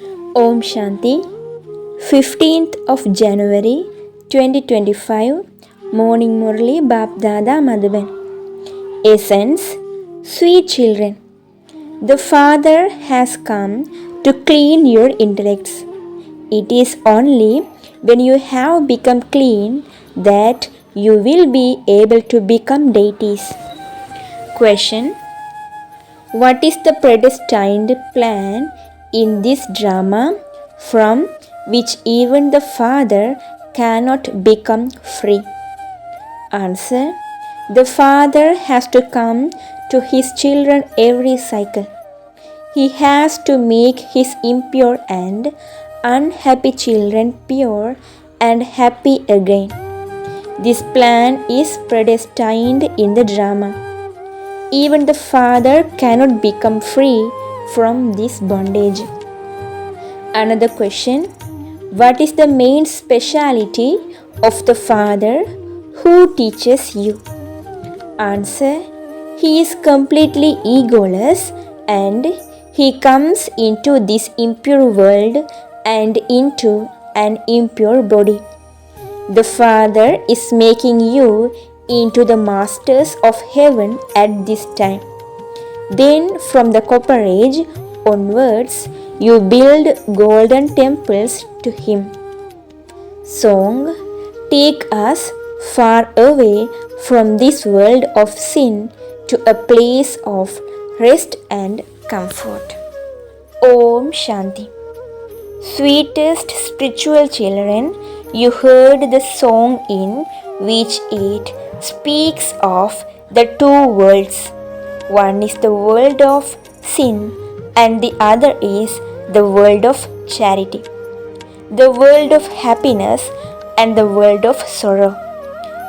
Om Shanti, 15th of January 2025, Morning Murli Bap Dada Madhuban. Essence, sweet children, the Father has come to clean your intellects. It is only when you have become clean that you will be able to become deities. Question: what is the predestined plan in this drama from which even the Father cannot become free? Answer: the Father has to come to his children every cycle. He has to make his impure and unhappy children pure and happy again. This plan is predestined in the drama. Even the Father cannot become free from this bondage. Another question: what is the main speciality of the Father who teaches you? Answer: he is completely egoless and he comes into this impure world and into an impure body. The Father is making you into the masters of heaven at this time. Then from the copper age onwards, you build golden temples to him. Song: take us far away from this world of sin to a place of rest and comfort. Om Shanti. Sweetest spiritual children, you heard the song in which it speaks of the two worlds. One is the world of sin and the other is the world of charity. The world of happiness and the world of sorrow.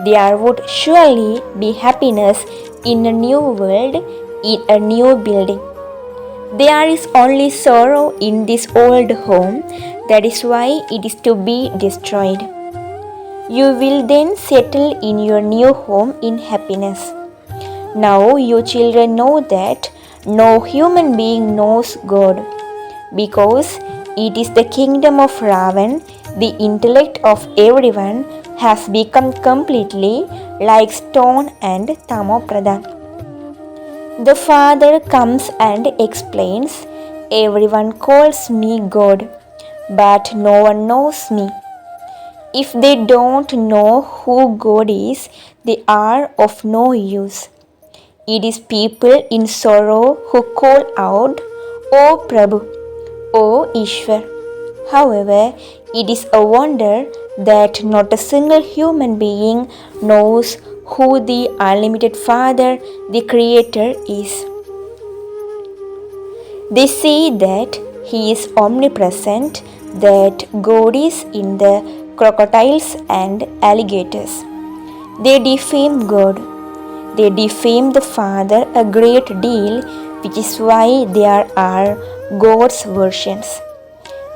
There would surely be happiness in a new world, in a new building. There is only sorrow in this old home, that is why it is to be destroyed. You will then settle in your new home in happiness. Now you children know that no human being knows God, because it is the kingdom of Ravan. The intellect of everyone has become completely like stone and tamopradhan. The Father comes and explains, everyone calls me God, but no one knows me. If they don't know who God is, they are of no use. It is people in sorrow who call out, O Prabhu, O Ishwar. However, it is a wonder that not a single human being knows who the unlimited Father, the Creator, is. They say that He is omnipresent, that God is in the crocodiles and alligators. They defame God. They defame the Father a great deal, which is why there are God's versions.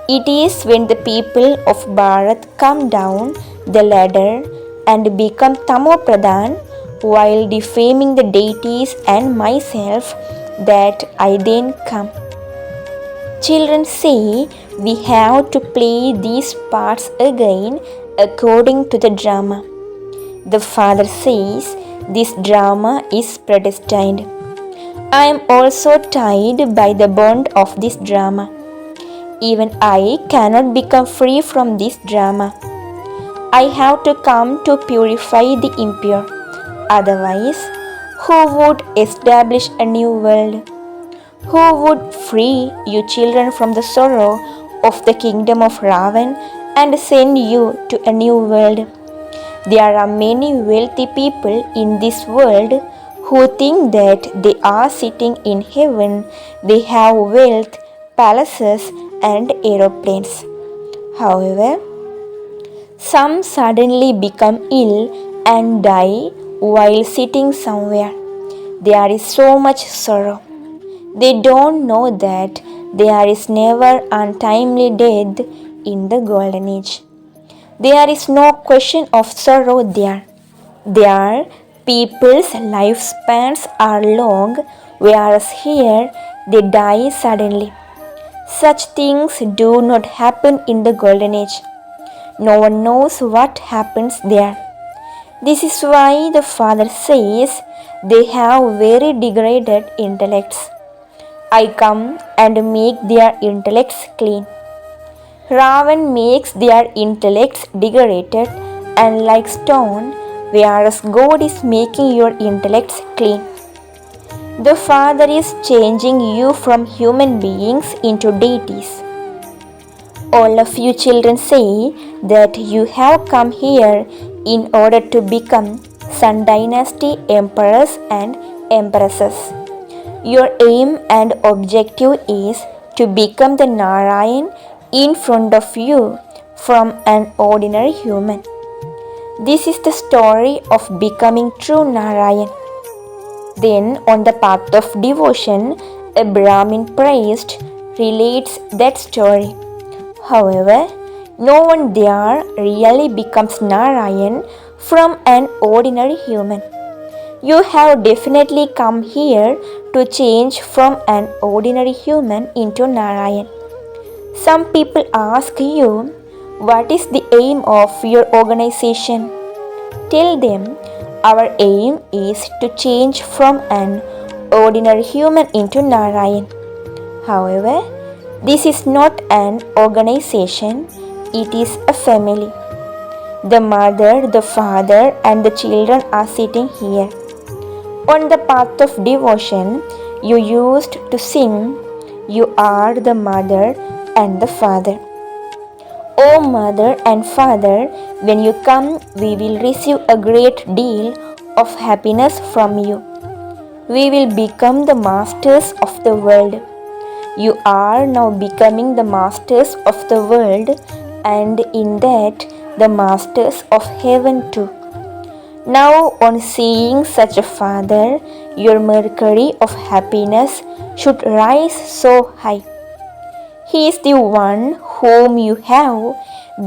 It is when the people of Bharat come down the ladder and become tamopradhan while defaming the deities and myself that I then come. Children say we have to play these parts again according to the drama. The Father says this drama is predestined. I am also tied by the bond of this drama. Even I cannot become free from this drama. I have to come to purify the impure. Otherwise, who would establish a new world? Who would free you children from the sorrow of the kingdom of Ravan and send you to a new world? There are many wealthy people in this world who think that they are sitting in heaven. They have wealth, palaces, and aeroplanes. However, some suddenly become ill and die while sitting somewhere. There is so much sorrow. They don't know that there is never untimely death in the golden age. There is no question of sorrow there. There, people's lifespans are long, whereas here they die suddenly. Such things do not happen in the Golden Age. No one knows what happens there. This is why the Father says they have very degraded intellects. I come and make their intellects clean. Ravan makes their intellects degraded and like stone, whereas God is making your intellects clean. The Father is changing you from human beings into deities. All of you children say that you have come here in order to become Sun Dynasty emperors and empresses. Your aim and objective is to become the Narayan in front of you from an ordinary human. This is the story of becoming true Narayan. Then, on the path of devotion, a Brahmin priest relates that story. However, no one there really becomes Narayan from an ordinary human. You have definitely come here to change from an ordinary human into Narayan. Some people ask you, what is the aim of your organization? Tell them, our aim is to change from an ordinary human into Narayan. However, this is not an organization, it is a family. The mother, the father, and the children are sitting here. On the path of devotion, you used to sing, you are the mother and the father. O mother and father, when you come, we will receive a great deal of happiness from you. We will become the masters of the world. You are now becoming the masters of the world, and in that, the masters of heaven too. Now, on seeing such a father, your mercury of happiness should rise so high. He is the one whom you have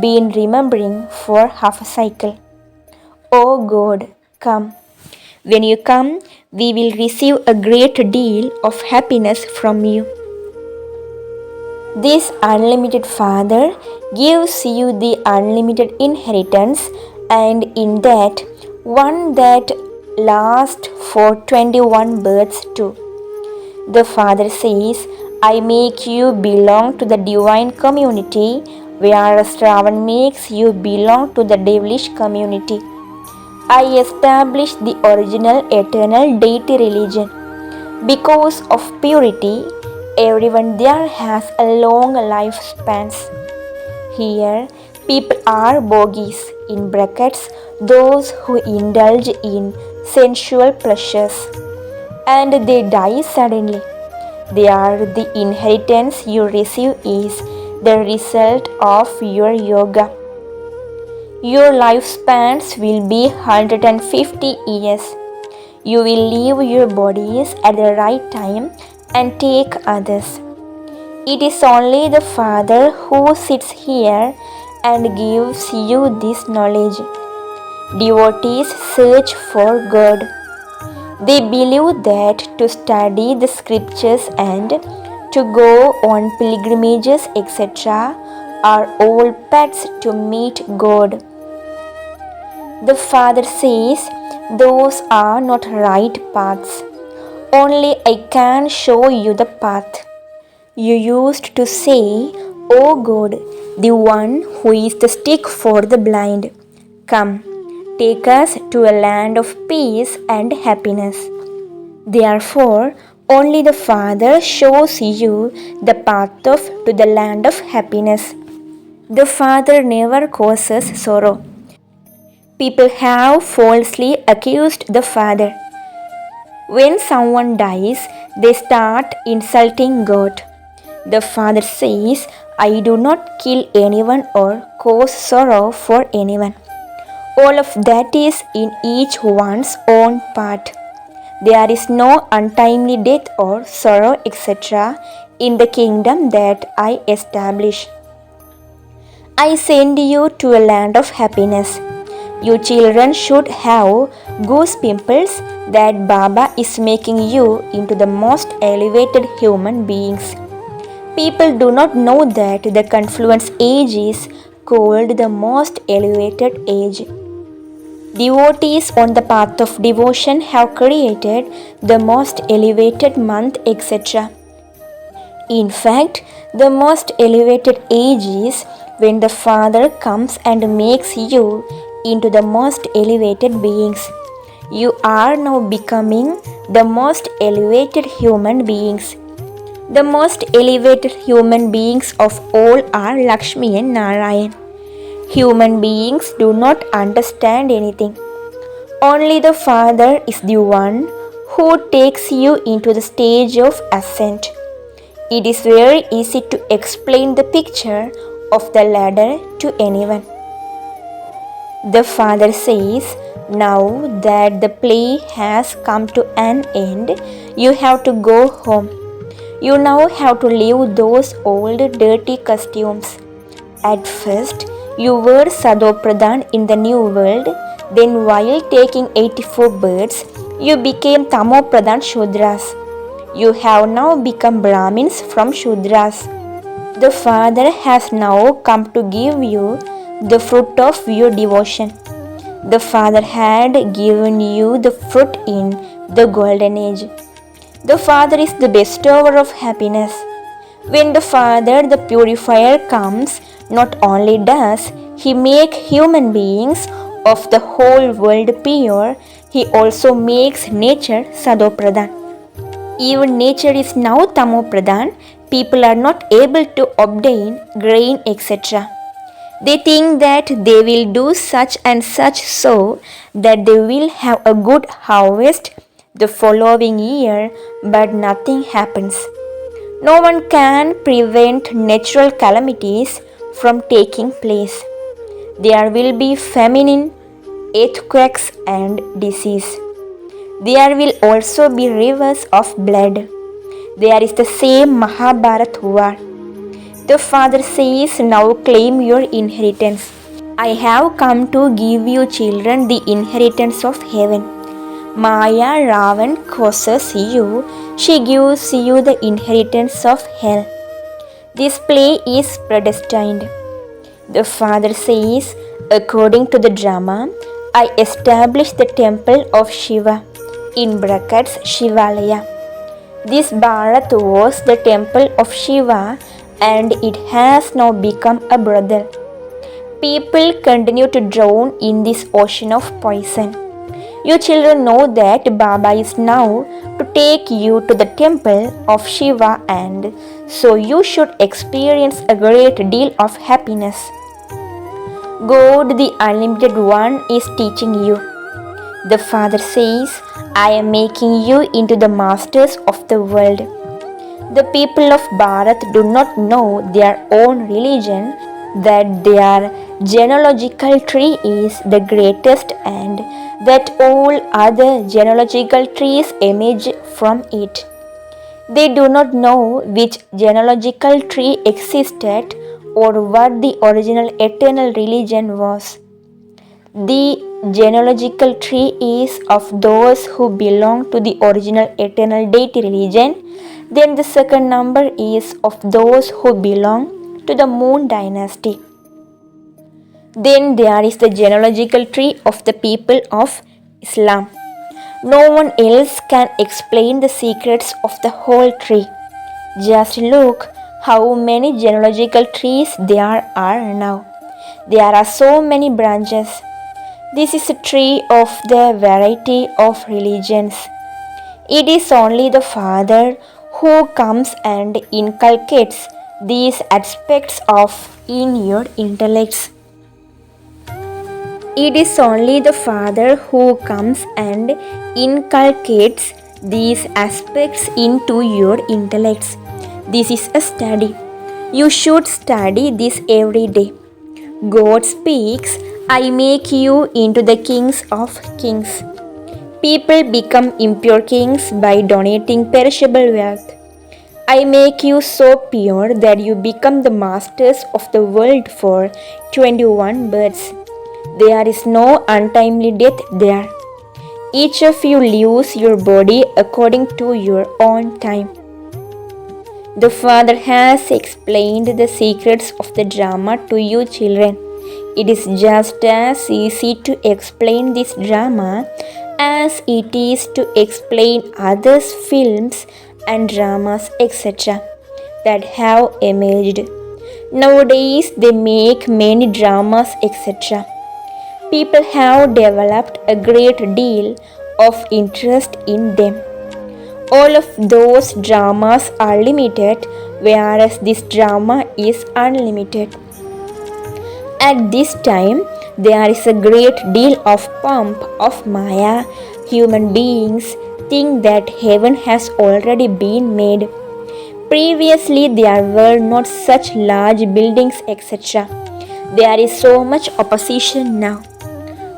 been remembering for half a cycle. O God, come. When you come, we will receive a great deal of happiness from you. This unlimited Father gives you the unlimited inheritance, and in that, one that lasts for 21 births too. The Father says, I make you belong to the divine community, whereas Ravan makes you belong to the devilish community. I establish the original eternal deity religion. Because of purity, everyone there has a long lifespan. Here, people are bogies, in brackets, those who indulge in sensual pleasures, and they die suddenly. They are the inheritance you receive is the result of your yoga. Your lifespans will be 150 years. You will leave your bodies at the right time and take others. It is only the Father who sits here and gives you this knowledge. Devotees search for God. They believe that to study the scriptures and to go on pilgrimages, etc., are all paths to meet God. The Father says, those are not right paths. Only I can show you the path. You used to say, O God, the one who is the stick for the blind, come, take us to a land of peace and happiness. Therefore, only the Father shows you the path to the land of happiness. The Father never causes sorrow. People have falsely accused the Father. When someone dies, they start insulting God. The Father says, I do not kill anyone or cause sorrow for anyone. All of that is in each one's own part. There is no untimely death or sorrow, etc., in the kingdom that I establish. I send you to a land of happiness. You children should have goose pimples that Baba is making you into the most elevated human beings. People do not know that the confluence age is called the most elevated age. Devotees on the path of devotion have created the most elevated month, etc. In fact, the most elevated age is when the Father comes and makes you into the most elevated beings. You are now becoming the most elevated human beings. The most elevated human beings of all are Lakshmi and Narayan. Human beings do not understand anything. Only the Father is the one who takes you into the stage of ascent. It is very easy to explain the picture of the ladder to anyone. The Father says, now that the play has come to an end, you have to go home. You now have to leave those old dirty costumes. At first, you were Sadopradhan in the new world. Then while taking 84 births, you became Tamopradhan Shudras. You have now become Brahmins from Shudras. The Father has now come to give you the fruit of your devotion. The Father had given you the fruit in the golden age. The Father is the bestower of happiness. When the Father, the purifier, comes, not only does He make human beings of the whole world pure, He also makes nature Sadopradhan. Even nature is now Tamopradhan. People are not able to obtain grain, etc. They think that they will do such and such so that they will have a good harvest the following year, but nothing happens. No one can prevent natural calamities from taking place. There will be famine, earthquakes, and disease. There will also be rivers of blood. There is the same Mahabharat war. The Father says, now claim your inheritance. I have come to give you children the inheritance of heaven. Maya Ravan causes you, she gives you the inheritance of hell. This play is predestined. The Father says, according to the drama, I established the temple of Shiva, in brackets Shivalaya. This Bharat was the temple of Shiva and it has now become a brothel. People continue to drown in this ocean of poison. You children know that Baba is now to take you to the temple of Shiva, and so you should experience a great deal of happiness. God, the Unlimited One, is teaching you. The Father says, I am making you into the masters of the world. The people of Bharat do not know their own religion, that their genealogical tree is the greatest and that all other genealogical trees emerge from it. They do not know which genealogical tree existed or what the original eternal religion was. The genealogical tree is of those who belong to the original eternal deity religion. Then the second number is of those who belong to the moon dynasty. Then there is the genealogical tree of the people of Islam. No one else can explain the secrets of the whole tree. Just look how many genealogical trees there are now. There are so many branches. This is a tree of the variety of religions. It is only the Father who comes and inculcates these aspects in your intellects. It is only the Father who comes and inculcates these aspects into your intellects. This is a study. You should study this every day. God speaks, I make you into the kings of kings. People become impure kings by donating perishable wealth. I make you so pure that you become the masters of the world for 21 births. There is no untimely death there. Each of you leaves your body according to your own time. The father has explained the secrets of the drama to you children. It is just as easy to explain this drama as it is to explain others' films and dramas, etc., that have emerged. Nowadays, they make many dramas, etc. People have developed a great deal of interest in them. All of those dramas are limited, whereas this drama is unlimited. At this time, there is a great deal of pomp of Maya. Human beings think that heaven has already been made. Previously, there were not such large buildings, etc. There is so much opposition now.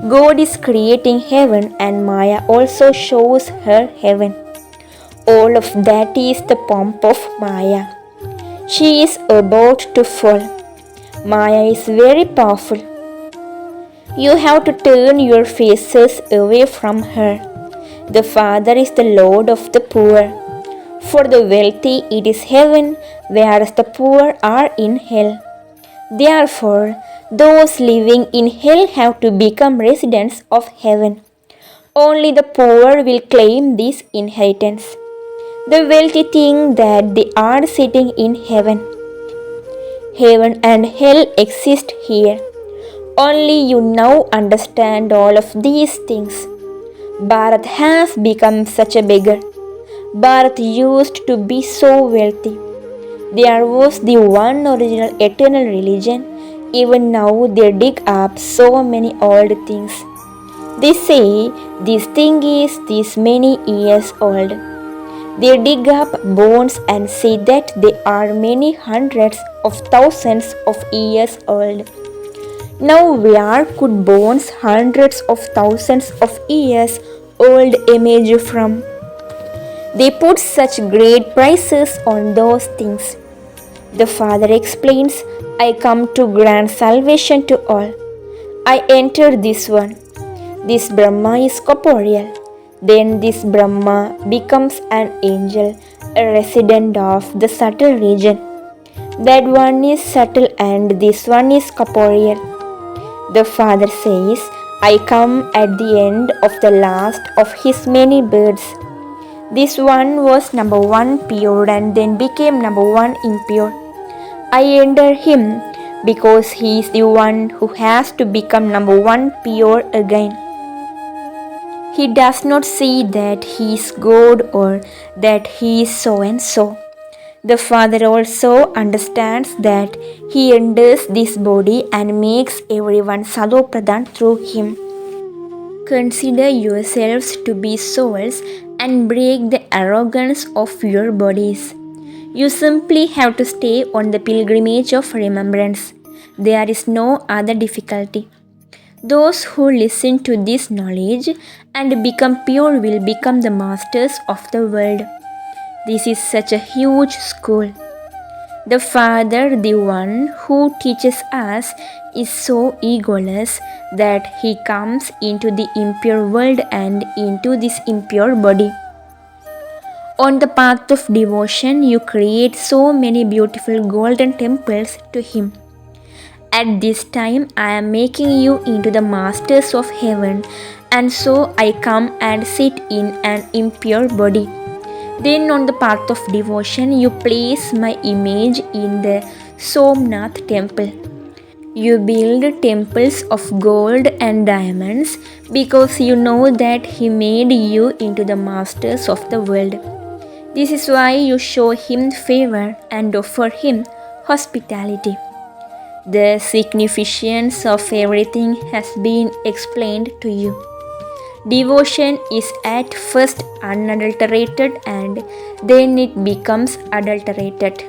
God is creating heaven, and Maya also shows her heaven. All of that is the pomp of Maya. She is about to fall. Maya is very powerful. You have to turn your faces away from her. The Father is the Lord of the poor. For the wealthy it is heaven, whereas the poor are in hell. Therefore, those living in hell have to become residents of heaven. Only the poor will claim this inheritance. The wealthy think that they are sitting in heaven. Heaven and hell exist here. Only you now understand all of these things. Bharat has become such a beggar. Bharat used to be so wealthy. There was the one original eternal religion. Even now they dig up so many old things. They say this thing is this many years old. They dig up bones and say that they are many hundreds of thousands of years old. Now where could bones hundreds of thousands of years old emerge from? They put such great prices on those things. The Father explains, I come to grant salvation to all. I enter this one. This Brahma is corporeal. Then this Brahma becomes an angel, a resident of the subtle region. That one is subtle and this one is corporeal. The Father says, I come at the end of the last of his many birds. This one was number one pure and then became number one impure. I enter him because he is the one who has to become number one pure again. He does not see that he is God or that he is so and so. The Father also understands that he enters this body and makes everyone Sadopradhan through him. Consider yourselves to be souls and break the arrogance of your bodies. You simply have to stay on the pilgrimage of remembrance. There is no other difficulty. Those who listen to this knowledge and become pure will become the masters of the world. This is such a huge school. The Father, the one who teaches us, is so egoless that he comes into the impure world and into this impure body. On the path of devotion, you create so many beautiful golden temples to him. At this time, I am making you into the masters of heaven, and so I come and sit in an impure body. Then on the path of devotion, you place my image in the Somnath temple. You build temples of gold and diamonds because you know that he made you into the masters of the world. This is why you show him favor and offer him hospitality. The significance of everything has been explained to you. Devotion is at first unadulterated and then it becomes adulterated.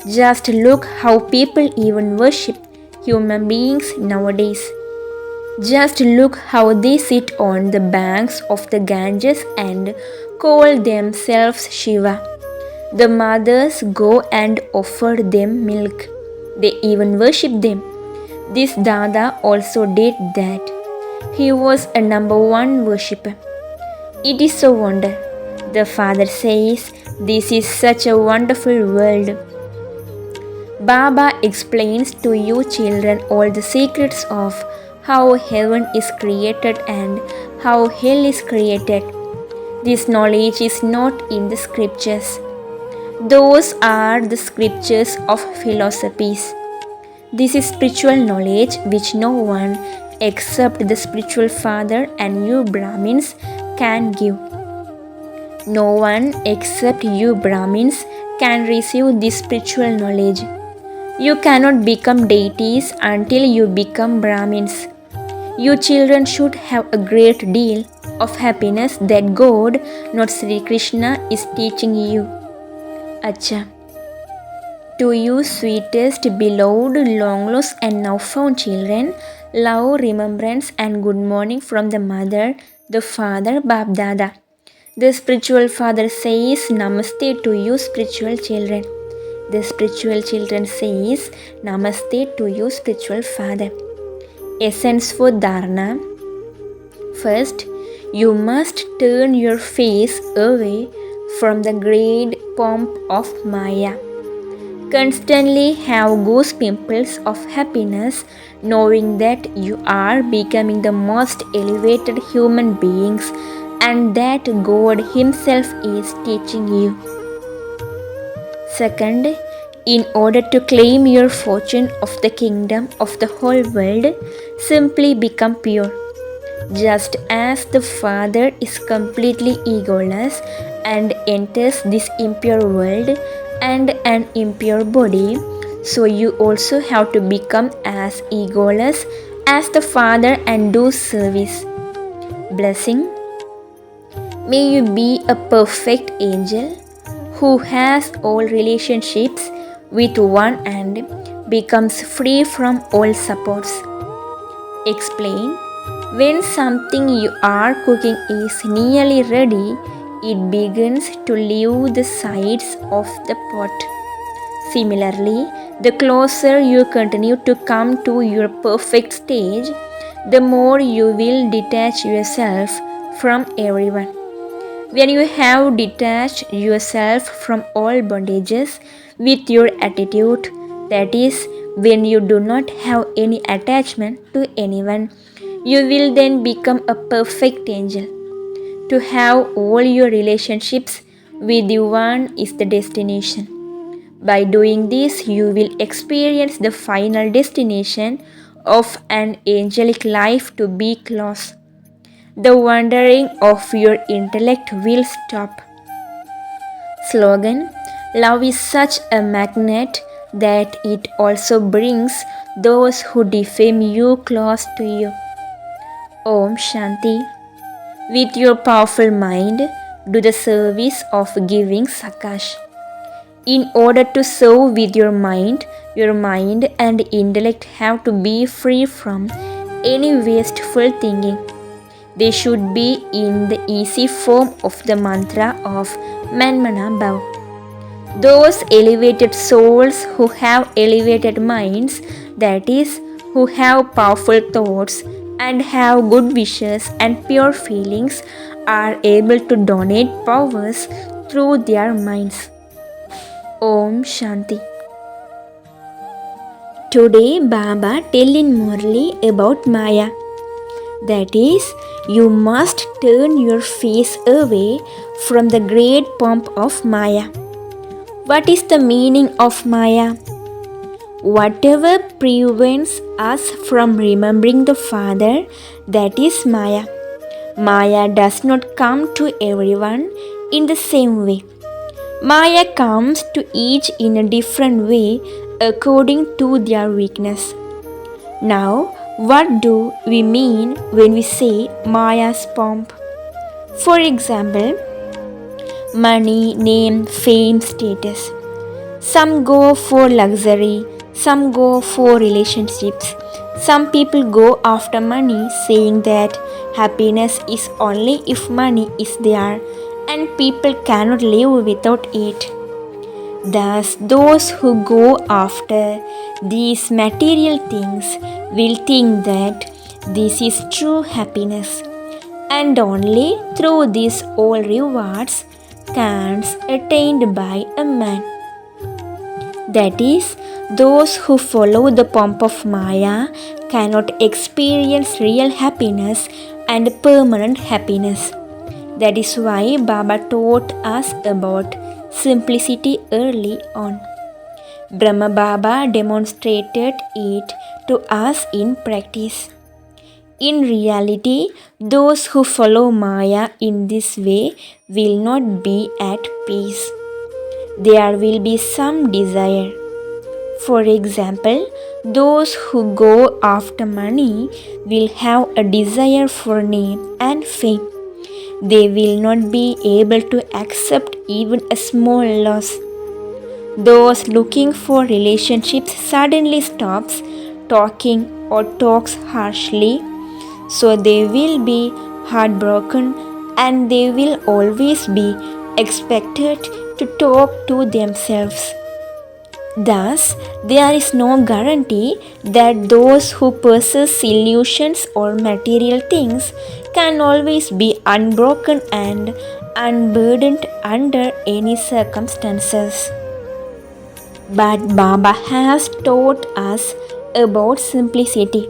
Just look how people even worship human beings nowadays. Just look how they sit on the banks of the Ganges and call themselves Shiva. The mothers go and offer them milk. They even worship them. This Dada also did that. He was a number one worshipper. It is a wonder. The father says, "This is such a wonderful world." Baba explains to you children all the secrets of how heaven is created and how hell is created. This knowledge is not in the scriptures. Those are the scriptures of philosophies. This is spiritual knowledge which no one except the spiritual father and you Brahmins can give. No one except you Brahmins can receive this spiritual knowledge. You cannot become deities until you become Brahmins. You children should have a great deal of happiness that God, not Sri Krishna, is teaching you. Acha. To you sweetest, beloved, long lost and now found children, love, remembrance and good morning from the mother, the father, Bap Dada. The spiritual father says Namaste to you spiritual children. The spiritual children says Namaste to you spiritual father. Essence for Dharana. First, you must turn your face away from the great pomp of Maya. Constantly have goose pimples of happiness, knowing that you are becoming the most elevated human beings and that God Himself is teaching you. Second, in order to claim your fortune of the kingdom of the whole world, simply become pure. Just as the Father is completely egoless and enters this impure world and an impure body, so you also have to become as egoless as the Father and do service. Blessing. May you be a perfect angel who has all relationships with one and becomes free from all supports. Explain. When something you are cooking is nearly ready, it begins to leave the sides of the pot. Similarly, the closer you continue to come to your perfect stage, the more you will detach yourself from everyone. When you have detached yourself from all bondages with your attitude, that is, when you do not have any attachment to anyone, you will then become a perfect angel. To have all your relationships with the one is the destination. By doing this, you will experience the final destination of an angelic life to be close. The wandering of your intellect will stop. Slogan. Love is such a magnet that it also brings those who defame you close to you. Om Shanti. With your powerful mind, do the service of giving Sakash. In order to serve with your mind and intellect have to be free from any wasteful thinking. They should be in the easy form of the mantra of Manmana Bhav. Those elevated souls who have elevated minds, that is, who have powerful thoughts and have good wishes and pure feelings, are able to donate powers through their minds. Om Shanti. Today Baba telling murli about Maya. That is, you must turn your face away from the great pomp of Maya. What is the meaning of Maya? Whatever prevents us from remembering the Father, that is Maya. Maya does not come to everyone in the same way. Maya comes to each in a different way according to their weakness. Now, what do we mean when we say Maya's pomp? For example, money, name, fame, status. Some go for luxury, some go for relationships. Some people go after money, saying that happiness is only if money is there and people cannot live without it. Thus, those who go after these material things will think that this is true happiness, and only through these all rewards can't attained by a man. That is, those who follow the pomp of Maya cannot experience real happiness and permanent happiness. That is why Baba taught us about simplicity early on. Brahma Baba demonstrated it to us in practice. In reality, those who follow Maya in this way will not be at peace. There will be some desire. For example, those who go after money will have a desire for name and fame. They will not be able to accept even a small loss. Those looking for relationships suddenly stops talking or talks harshly, so they will be heartbroken and they will always be expected to talk to themselves. Thus, there is no guarantee that those who possess illusions or material things can always be unbroken and unburdened under any circumstances. But Baba has taught us about simplicity.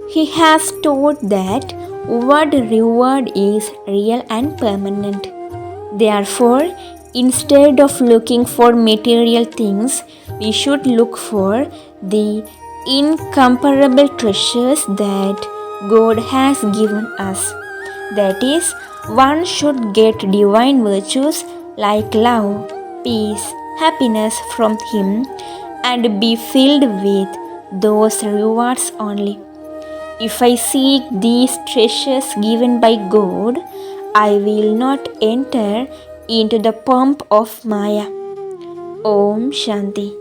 He has taught that what reward is real and permanent. Therefore, instead of looking for material things, we should look for the incomparable treasures that God has given us. That is, one should get divine virtues like love, peace, happiness from Him and be filled with those rewards only. If I seek these treasures given by God, I will not enter into the pomp of Maya. Om Shanti.